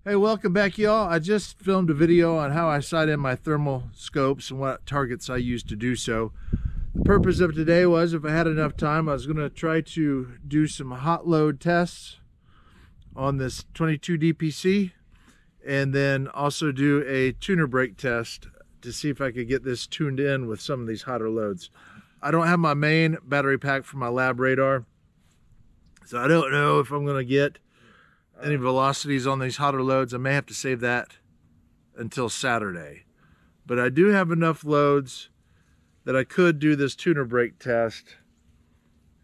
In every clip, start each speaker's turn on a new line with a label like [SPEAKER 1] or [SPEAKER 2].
[SPEAKER 1] Hey, welcome back, y'all. I just filmed a video on how I sight in my thermal scopes and what targets I use to do so. The purpose of today was, if I had enough time, I was going to try to do some hot load tests on this 22 DPC and then also do a tuner brake test to see if I could get this tuned in with some of these hotter loads. I don't have my main battery pack for my lab radar, so I don't know if I'm going to get any velocities on these hotter loads. I may have to save that until Saturday. But I do have enough loads that I could do this tuner brake test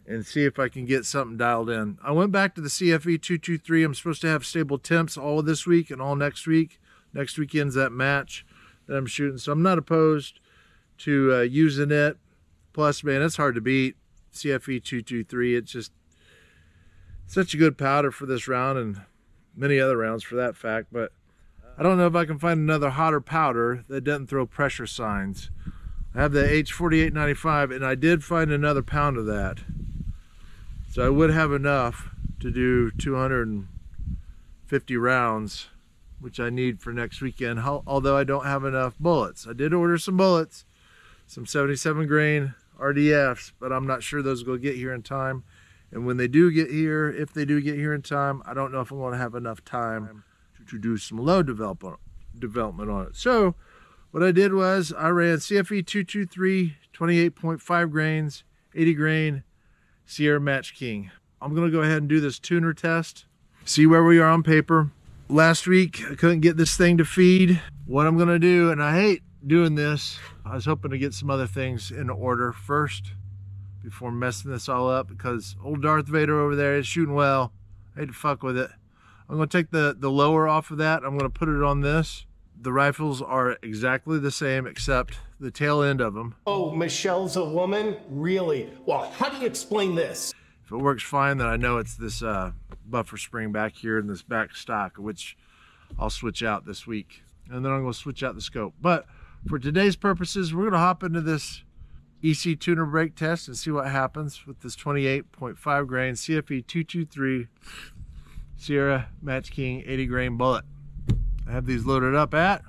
[SPEAKER 1] and see if I can get something dialed in. I went back to the CFE 223. I'm supposed to have stable temps all of this week and all next week. Next weekend's that match that I'm shooting, so I'm not opposed to using it. Plus, man, it's hard to beat CFE 223. It's just such a good powder for this round and many other rounds for that fact, but I don't know if I can find another hotter powder that doesn't throw pressure signs. I have the H4895 and I did find another pound of that. So I would have enough to do 250 rounds, which I need for next weekend, although I don't have enough bullets. I did order some bullets, some 77 grain RDFs, but I'm not sure those will get here in time. And when they do get here, if they do get here in time, I don't know if I'm going to have enough time to do some load development on it. So what I did was I ran CFE 223, 28.5 grains, 80 grain, Sierra Match King. I'm going to go ahead and do this tuner test, see where we are on paper. Last week, I couldn't get this thing to feed. What I'm going to do, and I hate doing this, I was hoping to get some other things in order first before messing this all up, because old Darth Vader over there is shooting well. I hate to fuck with it. I'm going to take the lower off of that. I'm going to put it on this. The rifles are exactly the same except the tail end of them.
[SPEAKER 2] Oh, Michelle's a woman? Really? Well, how do you explain this?
[SPEAKER 1] If it works fine, then I know it's this buffer spring back here in this back stock, which I'll switch out this week. And then I'm going to switch out the scope. But for today's purposes, we're going to hop into this EC tuner brake test and see what happens with this 28.5 grain CFE 223 Sierra Match King 80 grain bullet. I have these loaded up at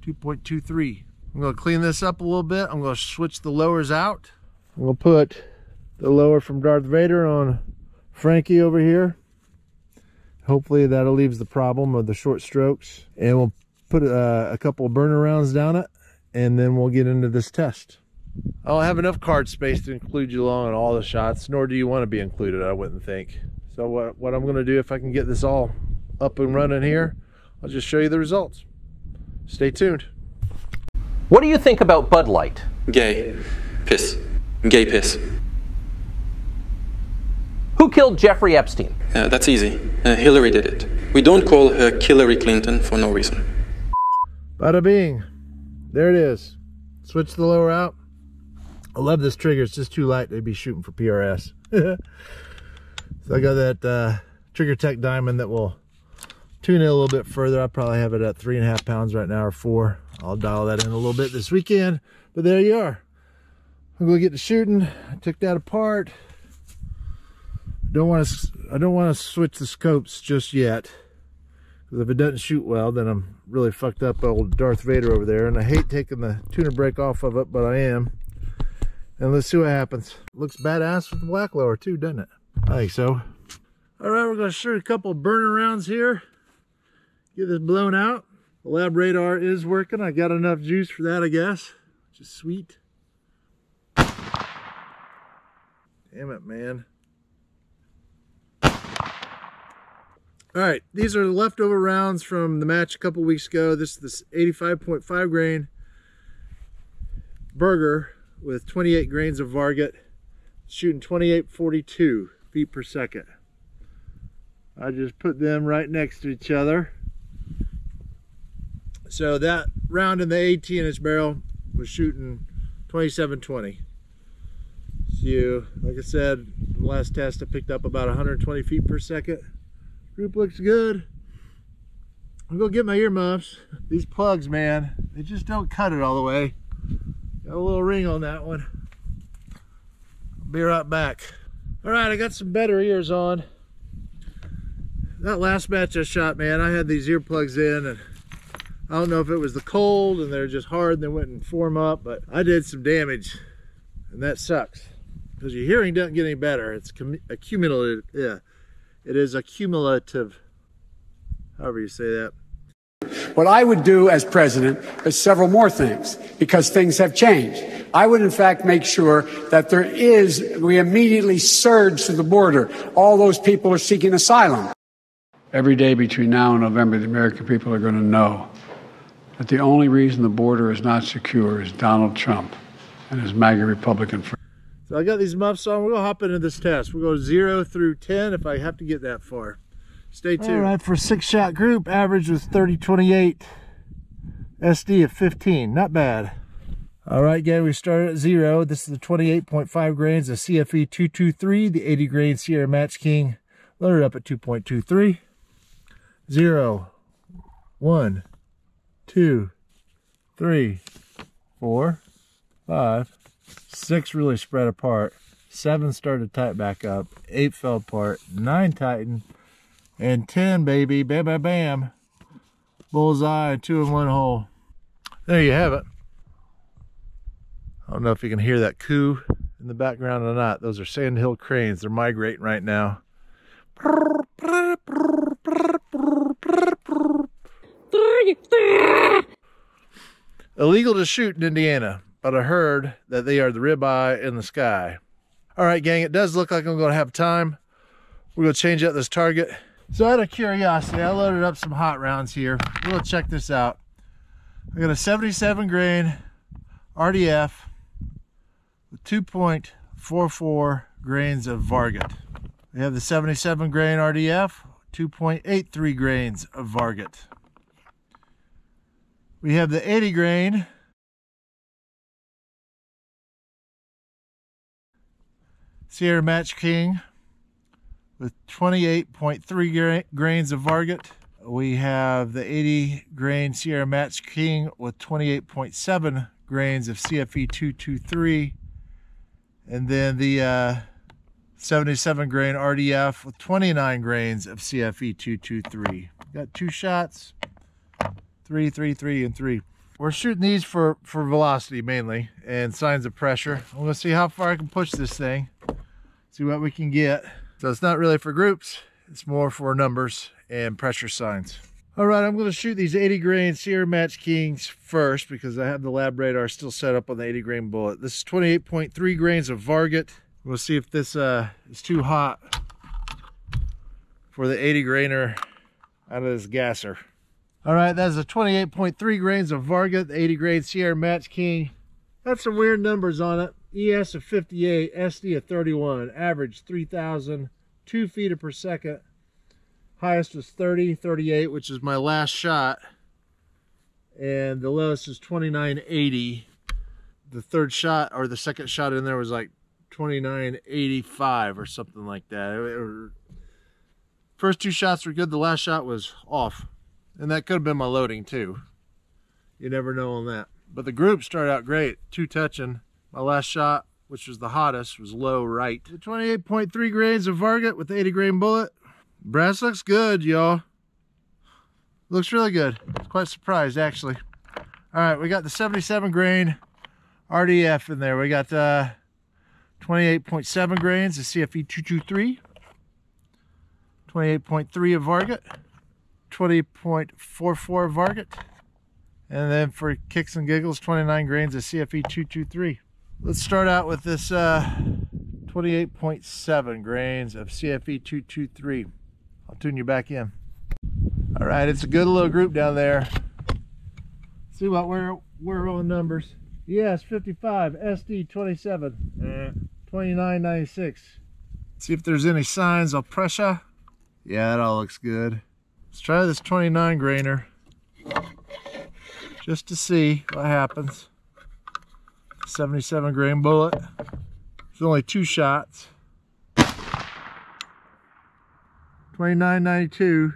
[SPEAKER 1] 2.23. I'm going to clean this up a little bit. I'm going to switch the lowers out. I'm going to put the lower from Darth Vader on Frankie over here. Hopefully that alleviates the problem of the short strokes. And we'll put a couple of burner rounds down it, and then we'll get into this test. I don't have enough card space to include you along on all the shots, nor do you want to be included, I wouldn't think. So what I'm going to do, if I can get this all up and running here, I'll just show you the results. Stay tuned.
[SPEAKER 3] What do you think about Bud Light?
[SPEAKER 4] Gay. Piss. Gay piss.
[SPEAKER 3] Who killed Jeffrey Epstein?
[SPEAKER 4] That's easy. Hillary did it. We don't call her Hillary Clinton for no reason.
[SPEAKER 1] Bada bing. There it is. Switch the lower out. I love this trigger. It's just too light to be shooting for PRS. So I got that Trigger Tech Diamond that will tune it a little bit further. I probably have it at 3.5 pounds right now, or 4. I'll dial that in a little bit this weekend. But there you are. I'm going to get to shooting. I took that apart. I don't want to switch the scopes just yet, because if it doesn't shoot well, then I'm really fucked up old Darth Vader over there. And I hate taking the tuner brake off of it, but I am. And let's see what happens. Looks badass with the black lower too, doesn't it? I think so. All right, we're going to shoot a couple of burner rounds here. Get this blown out. The lab radar is working. I got enough juice for that, I guess, which is sweet. Damn it, man. All right, these are the leftover rounds from the match a couple weeks ago. This is this 85.5 grain Burger with 28 grains of Varget, shooting 28.42 feet per second. I just put them right next to each other. So that round in the 18-inch barrel was shooting 27.20. So, like I said, in the last test I picked up about 120 feet per second. Group looks good. I'm gonna get my earmuffs. These plugs, man, they just don't cut it all the way. Got a little ring on that one. I'll be right back. All right, I got some better ears on. That last match I shot, man, I had these earplugs in, and I don't know if it was the cold and they're just hard and they wouldn't form up, but I did some damage, and that sucks because your hearing doesn't get any better. It's accumulative. Yeah, it is accumulative, however you say that.
[SPEAKER 5] What I would do as president is several more things, because things have changed. I would, in fact, make sure that we immediately surge to the border. All those people are seeking asylum. Every day between now and November, the American people are going to know that the only reason the border is not secure is Donald Trump and his MAGA Republican friends.
[SPEAKER 1] So I got these muffs on. We're going to hop into this test. We'll go 0 through 10 if I have to get that far. Stay tuned. All right, for a 6-shot group, average was 30-28. SD of 15, not bad. All right, gang, we started at 0. This is the 28.5 grains of CFE 223, the 80 grain Sierra Match King, loaded up at 2.23. 0, 1, 2, 3, 4, 5, 6 really spread apart. 7 started tight back up. 8 fell apart. 9 tightened. And 10, baby, bam, bam, bam. Bullseye, 2 in 1 hole. There you have it. I don't know if you can hear that coo in the background or not. Those are sandhill cranes. They're migrating right now. Illegal to shoot in Indiana, but I heard that they are the ribeye in the sky. All right, gang, it does look like I'm going to have time. We're going to change out this target. So out of curiosity, I loaded up some hot rounds here. We'll check this out. I got a 77 grain RDF with 2.44 grains of Varget. We have the 77 grain RDF, 2.83 grains of Varget. We have the 80 grain Sierra Match King with 28.3 grains of Varget. We have the 80 grain Sierra Match King with 28.7 grains of CFE 223. And then the 77 grain RDF with 29 grains of CFE 223. Got 2 shots, 3, 3, 3, and 3. We're shooting these for velocity mainly and signs of pressure. I'm gonna see how far I can push this thing, see what we can get. So it's not really for groups, it's more for numbers and pressure signs. All right, I'm gonna shoot these 80 grain Sierra Match Kings first because I have the lab radar still set up on the 80 grain bullet. This is 28.3 grains of Varget. We'll see if this is too hot for the 80 grainer out of this gasser. All right, that's a 28.3 grains of Varget, the 80 grain Sierra Match King. Got some weird numbers on it. ES of 58, SD of 31, average 3,002 feet per second. Highest was 30, 38, which is my last shot. And the lowest is 2980. The third shot, or the second shot in there was like 2985 or something like that. First 2 shots were good, the last shot was off. And that could have been my loading too. You never know on that. But the group started out great, 2 touching. My last shot, which was the hottest, was low right. 28.3 grains of Varget with the 80 grain bullet. Brass looks good, y'all. Looks really good. Quite surprised, actually. All right, we got the 77 grain RDF in there. We got 28.7 grains of CFE 223. 28.3 of Varget. 20.44 of Varget. And then for kicks and giggles, 29 grains of CFE 223. Let's start out with this 28.7 grains of CFE 223. I'll tune you back in. All right, it's a good little group down there. See what we're on numbers. Yes, 55, SD 27, 2996. See if there's any signs of pressure. Yeah, that all looks good. Let's try this 29 grainer just to see what happens. 77 grain bullet. It's only 2 shots. 2992.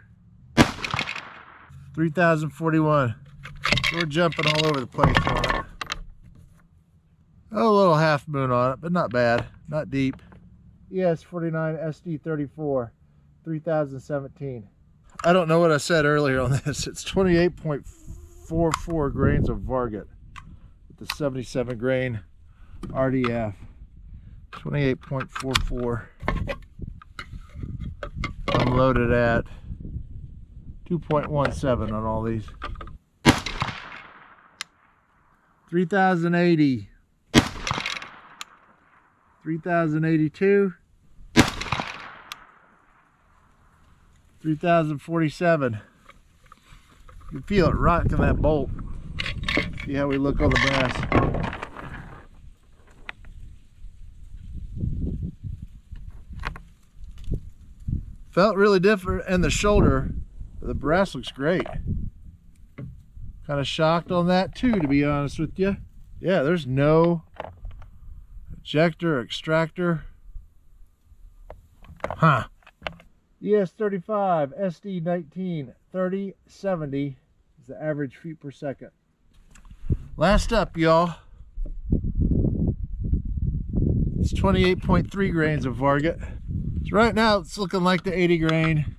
[SPEAKER 1] 3041. We're jumping all over the place on it. Oh, a little half moon on it, but not bad. Not deep. ES 49 SD 34. 3017. I don't know what I said earlier on this. It's 28.44 grains of Varget with the 77 grain RDF. 28.44. I'm loaded at 2.17 on all these. 3,080. 3,082. 3,047. You can feel it rocking that bolt. See how we look on the brass. Felt really different in the shoulder, but the brass looks great. Kind of shocked on that too, to be honest with you. Yeah, there's no ejector, extractor. Huh. ES35, SD19, 3070 is the average feet per second. Last up, y'all. It's 28.3 grains of Varget. So right now it's looking like the 80 grain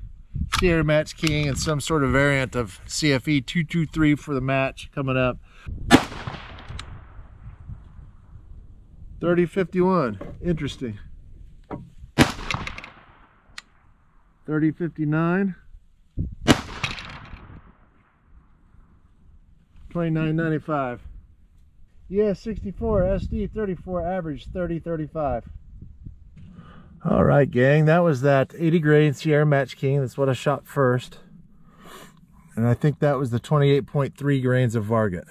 [SPEAKER 1] Sierra Match King and some sort of variant of CFE 223 for the match coming up. 3051, interesting. 3059. 29.95. Yeah, 64 SD 34 average 30.35. All right, gang, that was that 80 grain Sierra Match King. That's what I shot first, and I think that was the 28.3 grains of Varget.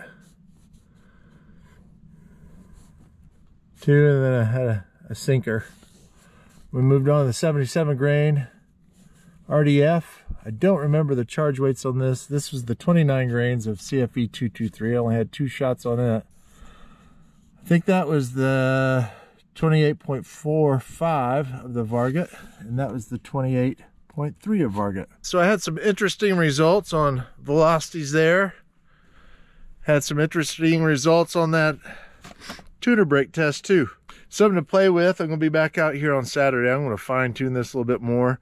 [SPEAKER 1] Two, and then I had a sinker. We moved on to the 77 grain RDF. I don't remember the charge weights on this. This was the 29 grains of CFE 223. I only had 2 shots on it. I think that was the 28.45 of the Varget, and that was the 28.3 of Varget. So I had some interesting results on velocities there. Had some interesting results on that tuner brake test too. Something to play with. I'm going to be back out here on Saturday. I'm going to fine tune this a little bit more.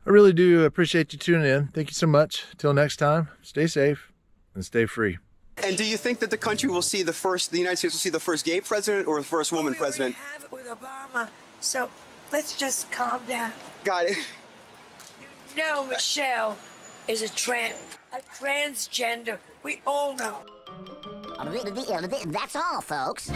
[SPEAKER 1] I really do appreciate you tuning in. Thank you so much. Till next time, stay safe and stay free.
[SPEAKER 6] And do you think that the country will see the United States will see the first gay president or the first woman president?
[SPEAKER 7] We have it with Obama, so let's just calm down.
[SPEAKER 6] Got it.
[SPEAKER 7] You know Michelle is a transgender. We all know.
[SPEAKER 8] That's all, folks.